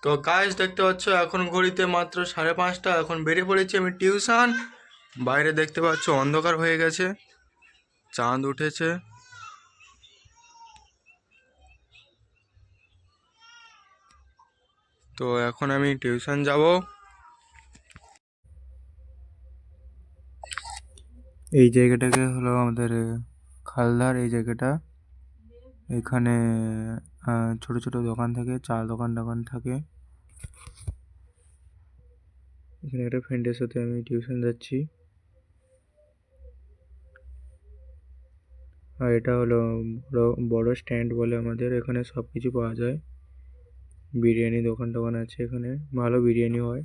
তো গাইস দেখতে পাচ্ছ এখন ঘড়িতে মাত্র 5:30। এখন বেরিয়ে পড়েছি আমি টিউশন। বাইরে দেখতে পাচ্ছ অন্ধকার হয়ে গেছে, চাঁদ উঠেছে। তো এখন আমি টিউশন যাব। এই জায়গাটাকে হলো আমাদের খালধার। এই জায়গাটা এখানে ছোট ছোট দোকান থাকে, চা দোকান দোকান থাকে। এখানে একটা ফ্রেন্ডের সাথে আমি টিউশন যাচ্ছি। আর এটা হলো বড় স্ট্যান্ড বলে আমাদের, এখানে সব কিছু পাওয়া যায়। বিরিয়ানি দোকান টোকান আছে, এখানে ভালো বিরিয়ানি হয়।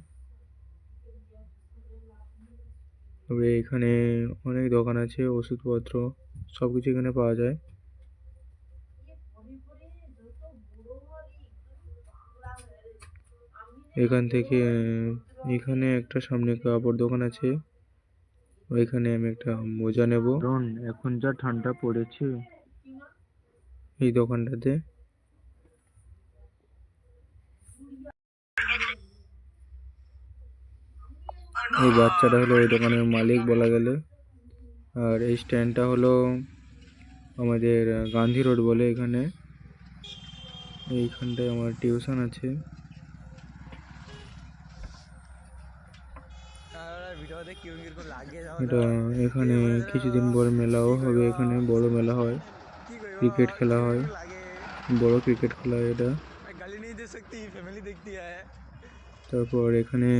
তবে এখানে অনেক দোকান আছে, ওষুধপত্র সব কিছু এখানে পাওয়া যায়। এখান থেকে এখানে একটা সামনে কাপড় দোকান আছে, ওইখানে আমি একটা মোজা নেব। কারণ এখন যা ঠান্ডা পড়েছে এই দোকানটাতে। এই বাচ্চাটা হলো এই দোকানের মালিক বলা গেলে। আর এই স্ট্যান্ডটা হলো আমাদের গান্ধী রোড বলে এখানে। এইখানটায় আমার টিউশন আছে। এটা এখানে কিছুদিন পরে মেলাও হবে, এখানে বড় মেলা হয়, ক্রিকেট খেলা হয়, বড় ক্রিকেট খেলা হয় এটা। তারপর এখানে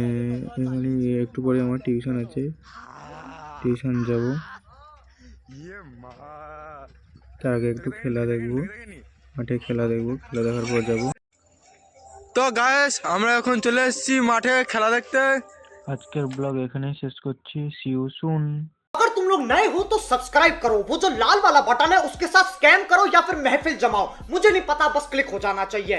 এখানে একটু পরে আমার টিউশন আছে, টিউশন যাব। তার আগে একটু খেলা দেখবো, মাঠে খেলা দেখবো, খেলা দেখার পর যাব। তো গাইস আমরা এখন চলে এসেছি মাঠে খেলা দেখতে। আজকের ব্লগ এখানেই শেষ করছি। See you soon. अगर तुम लोग नए हो तो सब्सक्राइब करो, वो जो लाल वाला बटन है उसके साथ स्कैम करो या फिर महफिल जमाओ, मुझे नहीं पता, बस क्लिक हो जाना चाहिए।